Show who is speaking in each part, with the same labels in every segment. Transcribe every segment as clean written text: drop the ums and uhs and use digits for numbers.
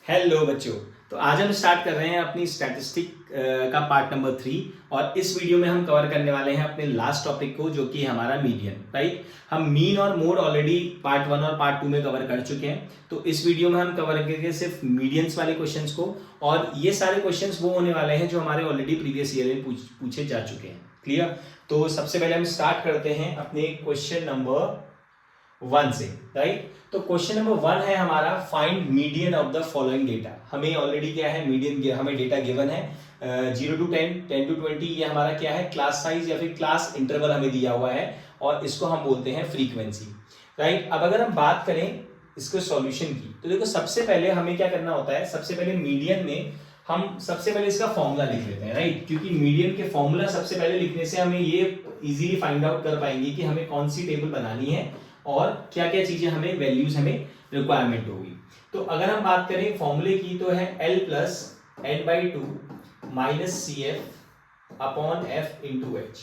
Speaker 1: Hello बच्चों। तो आज हम स्टार्ट कर रहे हैं अपनी स्टैटिस्टिक का पार्ट नंबर 3 और इस वीडियो में हम कवर करने वाले हैं अपने लास्ट टॉपिक को जो कि हमारा मीडियन। राइट, हम मीन और मोड ऑलरेडी पार्ट 1 और पार्ट 2 में कवर कर चुके हैं। तो इस वीडियो में हम कवर करेंगे सिर्फ मीडियंस वाले क्वेश्चंस को और ये सारे क्वेश्चंस वो होने वाले हैं जो हमारे ऑलरेडी प्रीवियस ईयर में पूछे जा चुके हैं। क्लियर? तो सबसे पहले हम स्टार्ट करते हैं अपने क्वेश्चन नंबर 1 से। राइट, तो क्वेश्चन नंबर 1 है हमारा find median of the following data. हमें ऑलरेडी क्या है, मीडियन हमें डेटा गिवन है 0 to 10, 10 to 20। ये हमारा क्या है, क्लास साइज या फिर क्लास इंटरवल हमें दिया हुआ है और इसको हम बोलते हैं फ्रीक्वेंसी। राइट, अब अगर हम बात करें इसको सॉल्यूशन की तो देखो सबसे पहले हमें क्या करना होता है, सबसे पहले मीडियन में हम सबसे पहले इसका फॉर्मूला लिख लेते हैं। राइट, क्योंकि मीडियन के फॉर्मूला सबसे पहले लिखने से हमें ये इजीली फाइंड आउट कर पाएंगे कि हमें कौन सी टेबल बनानी है और क्या क्या चीजें हमें वैल्यूज हमें रिक्वायरमेंट होगी। तो अगर हम बात करें फॉर्मूले की तो है L plus n/2 minus CF upon F into H।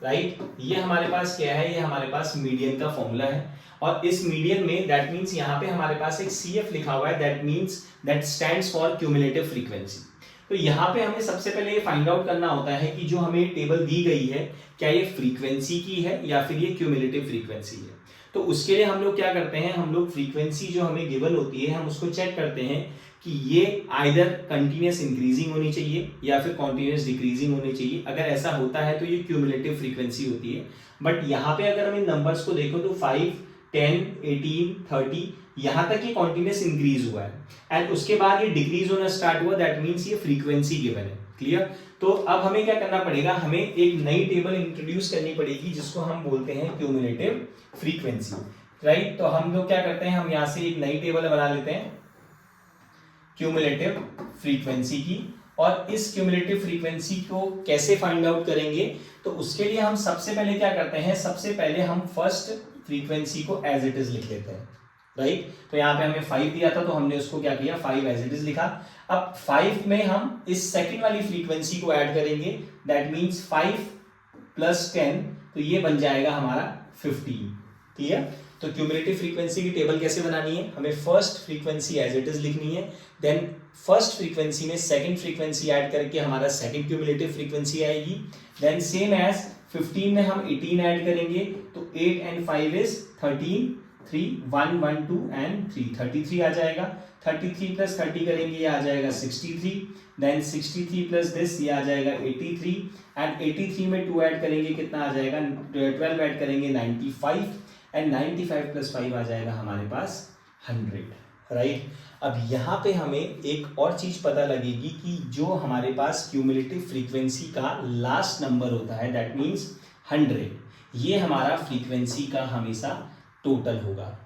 Speaker 1: Right, ये हमारे पास क्या है, ये हमारे पास मीडियन का फॉर्मूला है और इस मीडियन में दैट मीन्स यहाँ पे हमारे पास एक CF लिखा हुआ है, that means that stands for cumulative frequency. तो यहाँ पे हमें सबसे पहले ये फाइंड आउट करना होता है कि जो हमें टेबल दी गई है क्या ये फ्रीक्वेंसी की है या फिर ये क्यूमुलेटिव फ्रीक्वेंसी है। तो उसके लिए हम लोग क्या करते हैं, हम लोग फ्रीक्वेंसी जो हमें गिवन होती है हम उसको चेक करते हैं कि ये आइदर कंटिन्यूअस इंक्रीजिंग होनी चाहिए या फिर कॉन्टिन्यूअस डिक्रीजिंग होनी चाहिए। अगर ऐसा होता है तो ये क्यूमुलेटिव फ्रीक्वेंसी होती है। बट यहाँ पे अगर हम इन नंबर्स को देखो तो 5, 10, 18, 30 यहाँ तक ये कॉन्टिन्यूअस इंक्रीज हुआ है एंड उसके बाद ये डिक्रीज होना स्टार्ट हुआ, दैट मीन्स ये फ्रीक्वेंसी गिवन है। क्लियर? तो अब हमें क्या करना पड़ेगा, हमें एक नई टेबल इंट्रोड्यूस करनी पड़ेगी जिसको हम बोलते हैं क्यूमुलेटिव फ्रीक्वेंसी। राइट, तो हम लोग क्या करते हैं, हम यहां से एक नई टेबल बना लेते हैं क्यूमुलेटिव फ्रीक्वेंसी की। और इस क्यूमुलेटिव फ्रीक्वेंसी को कैसे फाइंड आउट करेंगे, तो उसके लिए हम सबसे पहले क्या करते हैं, सबसे पहले हम फर्स्ट फ्रीक्वेंसी को एज इट इज लिख लेते हैं। राइट, तो यहाँ पे हमें 5 दिया था तो हमने उसको क्या किया, 5 एज इट इज लिखा। अब 5 में हम इस सेकंड वाली फ्रीक्वेंसी को ऐड करेंगे, दैट मींस 5 प्लस 10, तो ये बन जाएगा हमारा 15। क्लियर? तो क्यूमुलेटिव फ्रीक्वेंसी की टेबल कैसे बनानी है, हमें first frequency as it is लिखनी है, देन फर्स्ट फ्रीक्वेंसी में सेकंड फ्रीक्वेंसी ऐड करके हमारा सेकंड क्यूमुलेटिव फ्रीक्वेंसी आएगी। देन सेम एज 15 में हम 18 ऐड करेंगे तो 8 and 5 इज 13, 3, 1, 1, 2 and 3, 33 आ जाएगा। 33 प्लस 30 करेंगे ये आ जाएगा 63, देन 63 प्लस दिस ये आ जाएगा 83 एंड 83 में 2 ऐड करेंगे कितना आ जाएगा, 12 ऐड करेंगे 95 एंड 95 प्लस 5 आ जाएगा हमारे पास 100। राइट, अब यहाँ पे हमें एक और चीज पता लगेगी कि जो हमारे पास क्यूमुलेटिव फ्रीक्वेंसी का लास्ट नंबर होता है दैट मीन्स 100, ये हमारा फ्रीक्वेंसी का हमेशा टोटल होगा।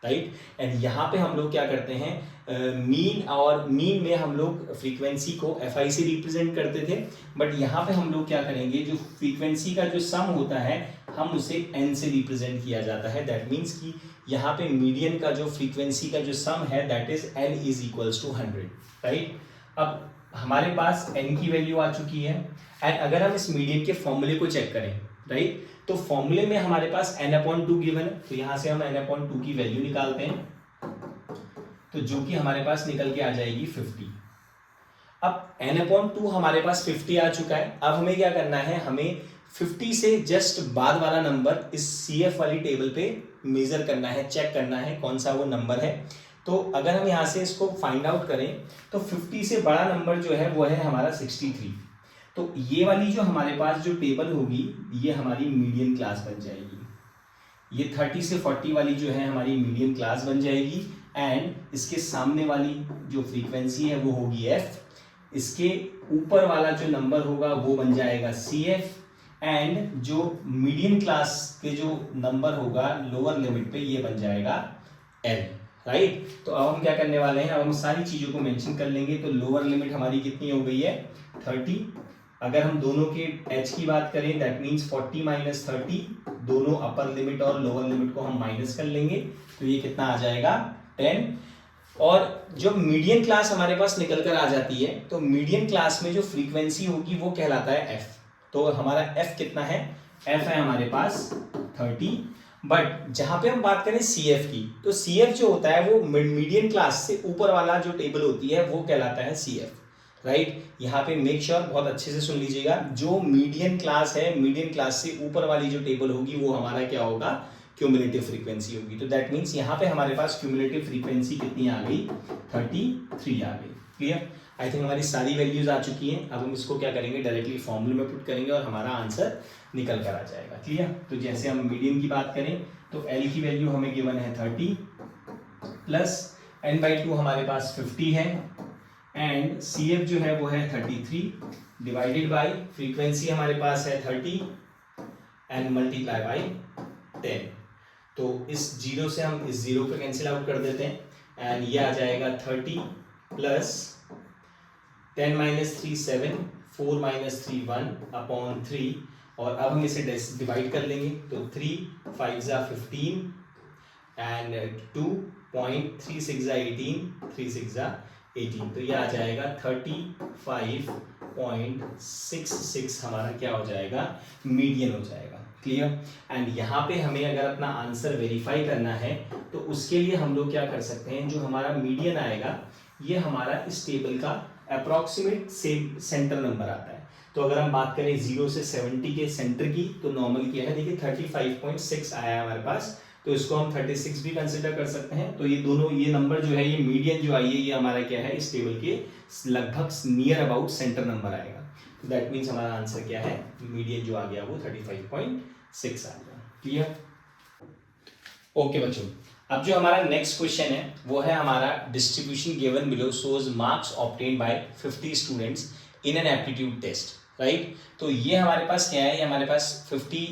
Speaker 1: राइट, एंड यहाँ पे हम लोग क्या करते हैं, मीन और मीन में हम लोग फ्रीक्वेंसी को FI से रिप्रेजेंट करते थे, बट यहाँ पे हम लोग क्या करेंगे, जो फ्रीक्वेंसी का जो सम होता है हम उसे n से रिप्रेजेंट किया जाता है। दैट मीन्स कि यहाँ पे मीडियन का जो फ्रीक्वेंसी का जो सम है that is n is equals to 100। Right, अब हमारे पास n की वैल्यू आ चुकी है एंड अगर हम इस मीडियन के फॉर्मूले को चेक करें, राइट, तो फॉर्मूले में हमारे पास n/2 गिवन है, तो यहां से हम n/2 की वैल्यू निकालते हैं तो जो कि हमारे पास निकल के आ जाएगी 50। अब n/2 हमारे पास 50 आ चुका है। अब हमें क्या करना है, हमें 50 से जस्ट बाद वाला नंबर इस CF वाली टेबल पे मेजर करना है, चेक करना है कौन सा वो नंबर है। तो अगर हम यहाँ से इसको फाइंड आउट करें तो 50 से बड़ा नंबर जो है वो है हमारा 63। तो ये वाली जो हमारे पास जो टेबल होगी ये हमारी मीडियन क्लास बन जाएगी। ये 30 से 40 वाली जो है हमारी मीडियन क्लास बन जाएगी एंड इसके सामने वाली जो फ्रीक्वेंसी है वो होगी F, इसके ऊपर वाला जो नंबर होगा वो बन जाएगा CF एंड जो मीडियन क्लास के जो नंबर होगा लोअर लिमिट पे ये बन जाएगा L। राइट, तो अब हम क्या करने वाले हैं, अब हम सारी चीजों को मेंशन कर लेंगे। तो लोअर लिमिट हमारी कितनी हो गई है 30। अगर हम दोनों के h की बात करें दैट मीन्स 40 माइनस 30, दोनों अपर लिमिट और लोअर लिमिट को हम माइनस कर लेंगे तो ये कितना आ जाएगा 10। और जो मीडियन क्लास हमारे पास निकल कर आ जाती है तो मीडियन क्लास में जो फ्रीक्वेंसी होगी वो कहलाता है F। तो हमारा F कितना है, F है हमारे पास 30 बट जहां पे हम बात करें CF की, तो CF जो होता है वो मीडियन क्लास से ऊपर वाला जो टेबल होती है वो कहलाता है CF, राइट। यहाँ पे मेक श्योर बहुत अच्छे से सुन लीजिएगा, जो मीडियन क्लास है, मीडियन क्लास से ऊपर वाली जो टेबल होगी वो हमारा क्या होगा, क्यूमुलेटिव फ्रीक्वेंसी होगी। तो दैट मीन्स यहाँ पे हमारे पास क्यूमुलेटिव फ्रीक्वेंसी कितनी आ गई, 33 आ गई। क्लियर। आई थिंक हमारी सारी वैल्यूज आ चुकी हैं। अब हम इसको क्या करेंगे, डायरेक्टली फॉर्मूले में पुट करेंगे और हमारा आंसर निकल कर आ जाएगा। क्लियर। तो जैसे हम मीडियन की बात करें तो L की वैल्यू हमें गिवन है 30 प्लस n/2 हमारे पास 50 है एंड CF जो है वो है 33 डिवाइडेड बाय फ्रीक्वेंसी हमारे पास है 30 एंड मल्टीप्लाई बाय 10। तो इस जीरो से हम इस जीरो को कैंसिल आउट कर देते हैं एंड ये आ जाएगा 30 प्लस 10 माइनस 3 7, 4 माइनस 3 1 अपॉन 3, और अब हम इसे डिवाइड कर लेंगे तो 3 5 जा 15 एंड 2.36 जा 18, 3 6 जा 18, तो ये आ जाएगा 35.66 हमारा क्या हो जाएगा, मीडियन हो जाएगा। क्लियर। एंड यहाँ पे हमें अगर अपना आंसर वेरीफाई करना है तो उसके लिए हम लोग क्या कर सकते हैं, जो हमारा मीडियन आएगा ये हमारा इस टेबल का अप्रॉक्सीमेट सेंटर नंबर आता है। तो अगर हम बात करें 0 से 70 के सेंटर की, तो नॉर्मल क्या है, देखिए 35.6 आया है हमारे पास, तो इसको हम 36 भी कंसिडर कर सकते हैं। तो ये दोनों, ये नंबर जो है, ये मीडियन जो आई है, ये हमारा क्या है, इस टेबल के लगभग नियर अबाउट सेंटर नंबर आएगा। तो दैट मीन्स हमारा आंसर क्या है, मीडियन जो आ गया वो 35.6 आ गया। क्लियर। ओके बच्चों, अब जो हमारा नेक्स्ट क्वेश्चन है वो है हमारा distribution given below shows marks obtained by 50 students in an aptitude test, right. तो ये हमारे पास क्या है, ये हमारे पास 50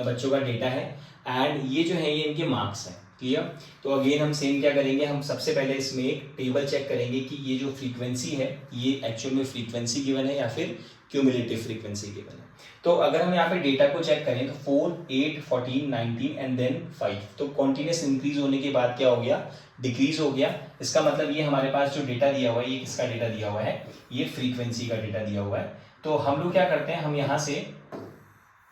Speaker 1: बच्चों का डेटा है एंड ये जो है ये इनके मार्क्स हैं। क्लियर। तो अगेन हम सेम क्या करेंगे, हम सबसे पहले इसमें एक टेबल चेक करेंगे कि ये जो फ्रीक्वेंसी है ये एक्चुअल में फ्रीक्वेंसी गिवन है या फिर क्यूमुलेटिव फ्रीक्वेंसी गिवन है। तो अगर हम यहाँ पे डेटा को चेक करें तो 4 8 14 19 एंड देन 5, तो कॉन्टिन्यूस इंक्रीज होने के बाद क्या हो गया, डिक्रीज हो गया। इसका मतलब ये हमारे पास जो डेटा दिया हुआ है, ये किसका डेटा दिया हुआ है, ये फ्रीक्वेंसी का डेटा दिया हुआ है। तो हम लोग क्या करते हैं, हम यहाँ से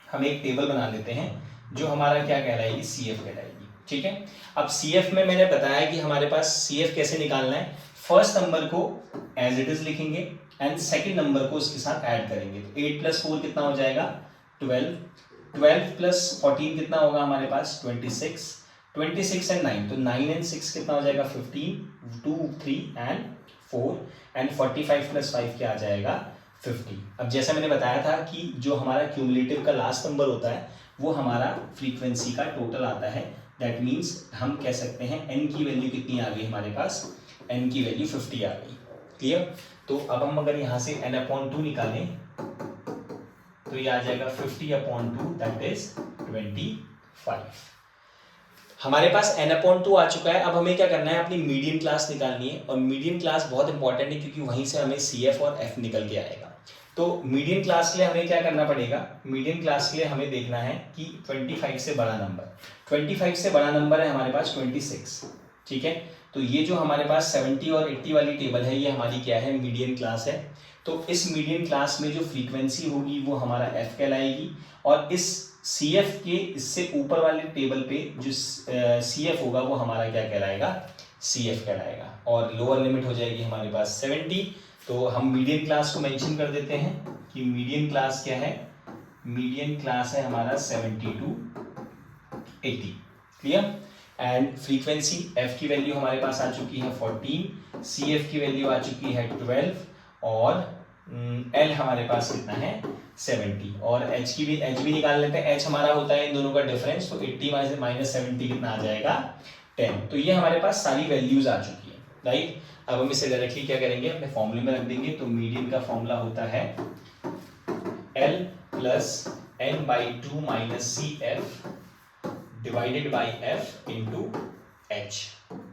Speaker 1: हम एक टेबल बना लेते हैं जो हमारा क्या कहलाएगी, CF कहलाएगी। ठीक है। अब CF में मैंने बताया कि हमारे पास CF कैसे निकालना है, फर्स्ट नंबर को एज इट इज लिखेंगे एंड सेकंड नंबर को उसके साथ ऐड करेंगे। तो 8 + 4 कितना हो जाएगा, 12, 12 + 14 कितना होगा हमारे पास, 26, 26 एंड 9, तो 9 एंड 6 कितना हो जाएगा, 15, 2 3 एंड 4 एंड 45 + 5 क्या आ जाएगा, 50। अब जैसा मैंने बताया था कि जो हमारा क्यूमुलेटिव का लास्ट नंबर होता है वो हमारा फ्रीक्वेंसी का टोटल आता है। दैट मीन्स हम कह सकते हैं n की वैल्यू कितनी आ गई हमारे पास, n की वैल्यू 50 आ गई। क्लियर। तो अब हम अगर यहाँ से n/2 निकालें तो ये आ जाएगा 50/2, दैट इज 25। हमारे पास n/2 आ चुका है। अब हमें क्या करना है, अपनी मीडियन क्लास निकालनी है, और मीडियन क्लास बहुत इंपॉर्टेंट है क्योंकि वहीं से हमें CF और F निकल के आएगा। तो मीडियन क्लास के लिए हमें क्या करना पड़ेगा, मीडियन क्लास के लिए हमें देखना है कि 25 से बड़ा नंबर, 25 से बड़ा नंबर है हमारे पास 26। ठीक है। तो ये जो हमारे पास 70 और 80 वाली टेबल है ये हमारी क्या है, मीडियन क्लास है। तो इस मीडियन क्लास में जो फ्रीक्वेंसी होगी वो हमारा F कहलाएगी, और इस CF के इससे ऊपर वाले टेबल पे जो CF होगा वो हमारा क्या कहलाएगा, CF कहलाएगा, और लोअर लिमिट हो जाएगी हमारे पास 70। तो हम मीडियन क्लास को मेंशन कर देते हैं कि मीडियन क्लास क्या है, मीडियन क्लास है हमारा 70 to 80। Clear. And frequency F की वैल्यू हमारे पास आ चुकी है 14, CF की वैल्यू आ चुकी है 12, और L हमारे पास कितना है, 70, और H भी निकाल लेते हैं। H हमारा होता है इन दोनों का डिफरेंस, तो 80 माइनस 70 कितना आ जाएगा, 10। तो ये हमारे पास सारी वैल्यूज आ चुकी है, राइट। अब हम इसे डायरेक्टली क्या करेंगे, अपने फॉर्मूले में रख देंगे। तो मीडियन का फॉर्मूला होता है L + n/2 - CF divided by F into H।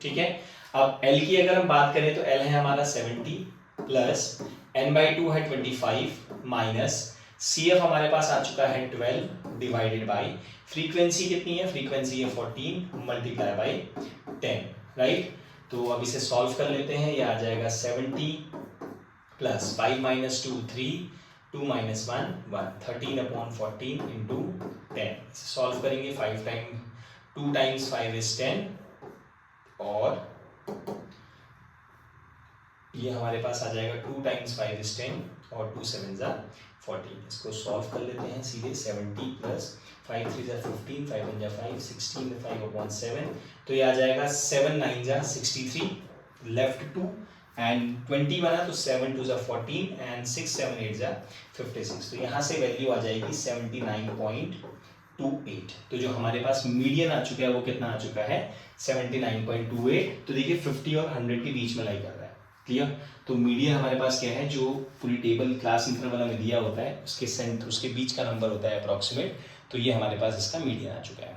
Speaker 1: ठीक है। अब L की अगर हम बात करें तो L है हमारा 70 प्लस n/2 है 25 माइनस CF हमारे पास आ चुका है 12 डिवाइडेड बाई फ्रीक्वेंसी कितनी है, फ्रीक्वेंसी है 14 मल्टीप्लाई बाई 10, राइट। तो अब इसे सॉल्व कर लेते हैं। ये आ जाएगा 70 प्लस 5 - 2 3, 2 माइनस 1 1, 13/14 इंटू 10। सॉल्व करेंगे, 5 टाइम 2 टाइम्स 5 इज 10, और ये हमारे पास आ जाएगा 2 टाइम्स 5 इज 10 और 2 7 ज़ा 14। इसको सॉल्व कर लेते हैं सीधे। 70 प्लस 5 3 ज़ा 15, 5 1 ज़ा 5, 16 में 5/7, तो ये आ जाएगा 7 9 ज़ा 63, लेफ्ट 2 एंड 20 बना तो 7 2 ज़ा 14 एंड 6 7 8 ज़ा 56। तो यहाँ से वैल्यू आ जाएगी 79.28। तो जो हमारे पास मीडियन आ चुका है वो कितना आ चुका है, 79.28। तो देखिए 50 और 100 के बीच में लाई कर रहा है। क्लियर? तो मीडियन हमारे पास क्या है, जो पूरी टेबल क्लास इंटरवल में दिया होता है उसके बीच का नंबर होता है अप्रॉक्सीमेट। तो ये हमारे पास इसका मीडियन आ चुका है।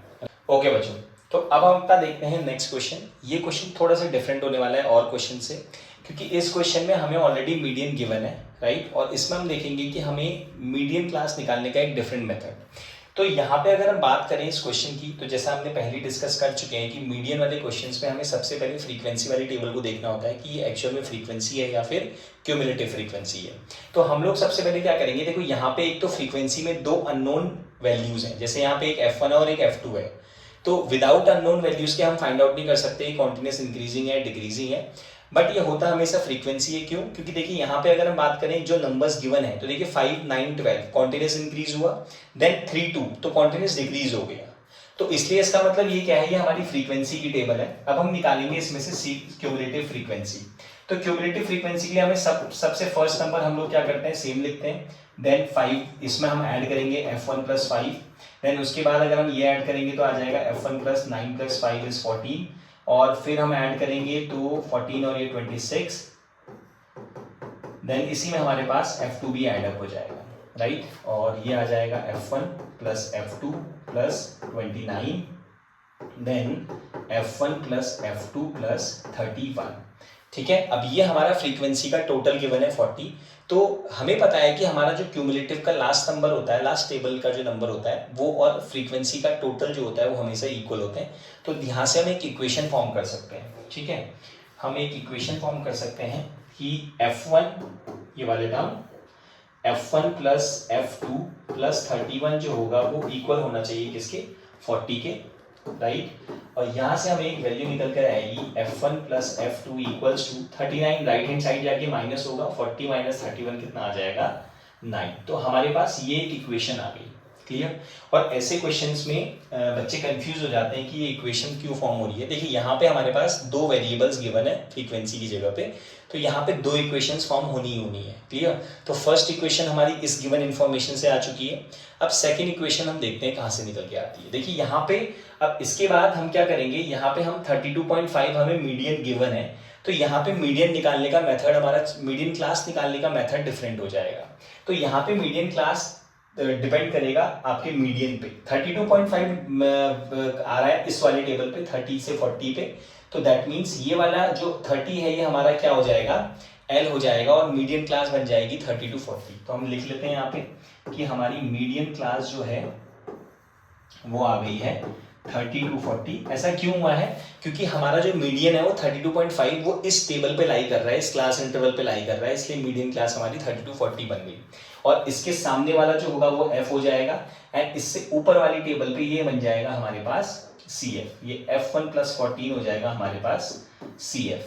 Speaker 1: ओके बच्चों, तो अब हम अपना देखते हैं नेक्स्ट क्वेश्चन। ये क्वेश्चन थोड़ा सा डिफरेंट होने वाला है और क्वेश्चन से, क्योंकि इस क्वेश्चन में हमें ऑलरेडी मीडियन गिवन है, राइट। और इसमें हम देखेंगे कि हमें मीडियन क्लास निकालने का एक डिफरेंट मेथड। तो यहाँ पे अगर हम बात करें इस क्वेश्चन की, तो जैसा हमने पहले डिस्कस कर चुके हैं कि मीडियन वाले क्वेश्चंस में हमें सबसे पहले फ्रीक्वेंसी वाली टेबल को देखना होता है कि ये एक्चुअल में फ्रीक्वेंसी है या फिर क्यूमुलेटिव फ्रीक्वेंसी है। तो हम लोग सबसे पहले क्या करेंगे, देखो यहाँ पे एक तो फ्रीक्वेंसी में 2 अननोन वैल्यूज हैं, जैसे यहाँ पे एक F1 और एक F2 है। तो विदाउट अननोन वैल्यूज के हम फाइंड आउट नहीं कर सकते कॉन्टिन्यूस इंक्रीजिंग है डिक्रीजिंग है, बट ये होता हमेशा फ्रीक्वेंसी है। क्यों? क्योंकि देखिए यहाँ पे अगर हम बात करें जो नंबर्स गिवन है, तो देखिए 5 9 12 कॉन्टिन्यूस इंक्रीज हुआ, देन 3 2 तो कॉन्टिन्यूस डिक्रीज हो गया। तो इसलिए इसका मतलब ये क्या है, ये हमारी फ्रीक्वेंसी की टेबल है। अब हम निकालेंगे इसमें से क्यूमुलेटिव फ्रीक्वेंसी। तो क्यूमुलेटिव फ्रीक्वेंसी के लिए हमें सबसे फर्स्ट नंबर हम लोग क्या करते हैं, सेम लिखते हैं, देन 5 इसमें हम ऐड करेंगे F1 + 5, देन उसके बाद अगर हम ये ऐड करेंगे तो आ जाएगा F1 + 9 + 5 इज 14, और फिर हम ऐड करेंगे तो 14 और ये 26, देन इसी में हमारे पास F2 भी ऐड अप हो जाएगा, राइट। और ये आ जाएगा F1 + F2 + 29, then F1 + F2 + 31। ठीक है, अब ये हमारा फ्रीक्वेंसी का टोटल गिवन है 40। तो हमें पता है कि हमारा जो क्यूमुलेटिव का लास्ट नंबर होता है, लास्ट टेबल का जो नंबर होता है वो और फ्रीक्वेंसी का टोटल जो होता है वो हमेशा इक्वल होते हैं। तो यहाँ से हम एक इक्वेशन फॉर्म कर सकते हैं। ठीक है, हम एक इक्वेशन फॉर्म कर सकते हैं कि F1 ये वाले टर्म F1 + F2 + 31 जो होगा वो इक्वल होना चाहिए किसके, 40 के, राइट। और यहाँ से हमें एक वैल्यू निकल कर आएगी F1 + F2 = 39, right hand side जाके माइनस होगा, 40 - 31 कितना आ जाएगा, 9। तो हमारे पास ये एक इक्वेशन आ गई। क्लियर? और ऐसे क्वेश्चंस में बच्चे कंफ्यूज हो जाते हैं कि ये इक्वेशन क्यों फॉर्म हो रही है। देखिए यहाँ पे हमारे पास 2 वेरिएबल्स गिवन है फ्रीक्वेंसी की जगह पे, तो यहाँ पे 2 इक्वेशंस फॉर्म होनी ही होनी है। क्लियर? तो फर्स्ट इक्वेशन हमारी इस गिवन इन्फॉर्मेशन से आ चुकी है। अब सेकेंड इक्वेशन हम देखते हैं कहाँ से निकल के आती है। देखिए यहाँ पे अब इसके बाद हम क्या करेंगे, यहाँ पे हम 32.5 हमें मीडियन गिवन है, तो यहाँ पे मीडियन निकालने का मेथड हमारा, मीडियन क्लास निकालने का मेथड डिफरेंट हो जाएगा। तो यहाँ पे मीडियन क्लास डिपेंड करेगा आपके मीडियन पे। 32.5 आ रहा है इस वाली टेबल पे 30 से 40 पे, तो दैट मीन्स ये वाला जो 30 है ये हमारा क्या हो जाएगा, L हो जाएगा, और मीडियन क्लास बन जाएगी 30 to 40। तो हम लिख लेते हैं यहाँ पे कि हमारी मीडियन क्लास जो है वो आ गई है 30 to 40। ऐसा क्यों हुआ है, क्योंकि हमारा जो मीडियन है वो 32.5 वो इस टेबल पे लाई कर रहा है, इस क्लास इंटरवल पे लाई कर रहा है, इसलिए मीडियन क्लास हमारी 30 to 40 बन गई। और इसके सामने वाला जो होगा वो F हो जाएगा, एंड इससे ऊपर वाली टेबल पे ये बन जाएगा हमारे पास CF। ये F1 + 14 हो जाएगा हमारे पास CF,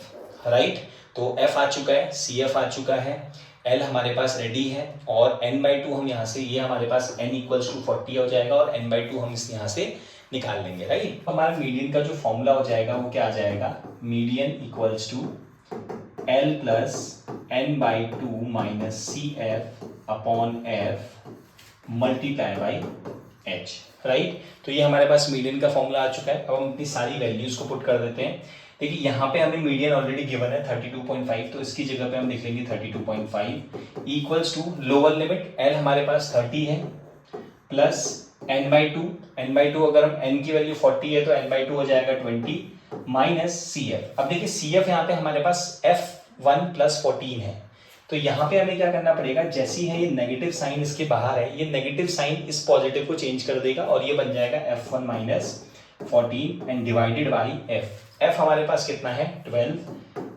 Speaker 1: राइट। तो F आ चुका है, CF आ चुका है, L हमारे पास रेडी है, और n/2 हम यहाँ से, ये हमारे पास n = 40 हो जाएगा, और n/2 हम इस यहाँ से निकाल लेंगे, राइट। हमारा मीडियन का जो फॉर्मूला हो जाएगा वो क्या आ जाएगा, median = L + n/2 - CF/F × H, right. तो ये हमारे पास मीडियन का फॉर्मूला आ चुका है। अब हम अपनी सारी वैल्यूज को पुट कर देते हैं। देखिए यहाँ पे हमें मीडियन ऑलरेडी गिवन है 32.5, तो इसकी जगह पे हम लिख लेंगे 32.5 = लोअर लिमिट L हमारे पास 30 है प्लस n/2 अगर हम n की वैल्यू 40 है तो n/2 हो जाएगा 20 माइनस CF। अब देखिए CF यहाँ पे हमारे पास F1 + 14 है, तो यहाँ पे हमें क्या करना पड़ेगा, जैसी है ये नेगेटिव साइन इसके बाहर है, ये नेगेटिव साइन इस पॉजिटिव को चेंज कर देगा, और ये बन जाएगा F1 - 14 and divided by F हमारे पास कितना है 12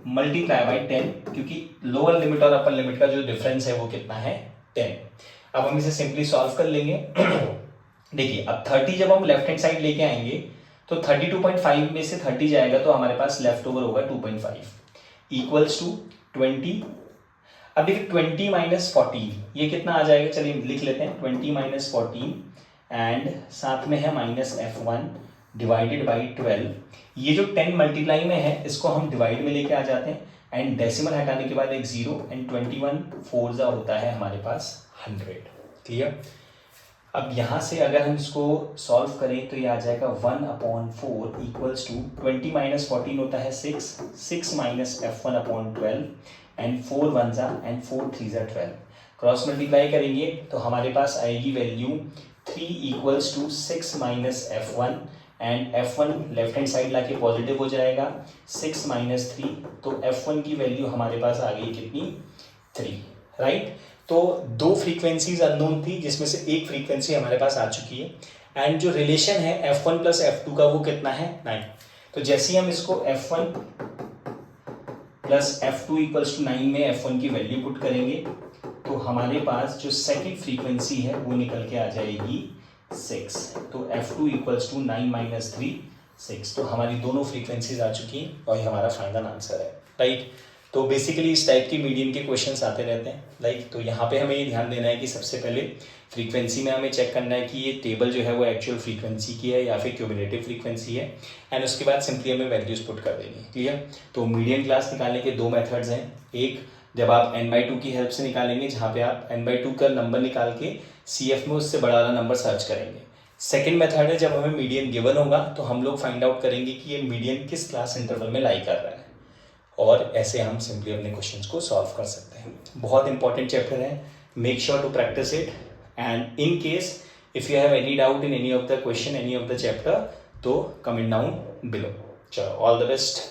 Speaker 1: × 10, क्योंकि लोअर लिमिट और अपर लिमिट का जो डिफरेंस है वो कितना है 10। अब हम इसे सिंपली सॉल्व कर लेंगे। देखिए अब 30 जब हम लेफ्ट हैंड साइड लेके आएंगे तो 32.5 में से 30 जाएगा तो हमारे पास लेफ्ट ओवर होगा 2.5 इक्वल्स टू 20। अब देखिए 20 माइनस 14 ये कितना आ जाएगा, चलिए लिख लेते हैं 20 माइनस 14 एंड साथ में है माइनस F1 डिवाइडेड बाई 12। ये जो 10 मल्टीप्लाई में है इसको हम डिवाइड में लेके आ जाते हैं एंड डेसिमल हटाने के बाद एक 0 एंड 21 4 होता है हमारे पास 100। क्लियर। अब यहाँ से अगर हम इसको सॉल्व करें तो ये आ जाएगा 1/4 इक्वल्स टू 20 माइनस 14 होता है 6 minus F1/12 and 4 1 and 4 3 12। Cross multiply करेंगे तो हमारे पास आएगी value 3 equals to 6 minus F1 and F1 left hand side लाके पॉजिटिव हो जाएगा 6 माइनस 3, तो F1 की वैल्यू हमारे पास आ गई कितनी 3, राइट। तो दो फ्रीक्वेंसीज अननोन थी जिसमें से एक फ्रीक्वेंसी हमारे पास आ चुकी है एंड जो रिलेशन है F1 प्लस F2 का वो कितना है 9। तो जैसे ही हम इसको F1 plus F2 equals to 9 में F1 की वैल्यू पुट करेंगे तो हमारे पास जो सेकेंड फ्रीक्वेंसी है वो निकल के आ जाएगी 6। तो F2 इक्वल्स टू 9 माइनस 3 6। तो हमारी दोनों फ्रीक्वेंसीज आ चुकी हैं और ये हमारा फाइनल आंसर है, राइट। तो बेसिकली इस टाइप के मीडियन के क्वेश्चंस आते रहते हैं, लाइक। तो यहाँ पे हमें ये ध्यान देना है कि सबसे पहले फ्रीक्वेंसी में हमें चेक करना है कि ये टेबल जो है वो एक्चुअल फ्रीक्वेंसी की है या फिर क्यूमुलेटिव फ्रीक्वेंसी है एंड उसके बाद सिंपली हमें वैल्यूज पुट कर देनी है। क्लियर। तो मीडियन क्लास निकालने के दो मेथड्स हैं। एक जब आप n/2 की हेल्प से निकालेंगे जहाँ पे आप n/2 का नंबर निकाल के CF में उससे बड़ा वाला नंबर सर्च करेंगे। सेकेंड मेथड है जब हमें मीडियन गिवन होगा तो हम लोग फाइंड आउट करेंगे कि ये मीडियन किस क्लास इंटरवल में लाई कर रहा है और ऐसे हम सिंपली अपने क्वेश्चंस को सॉल्व कर सकते हैं। बहुत इंपॉर्टेंट चैप्टर है, make sure to practise it and in case if you have any doubt in any of the question any of the chapter तो कमेंट डाउन बिलो। चलो, ऑल द बेस्ट।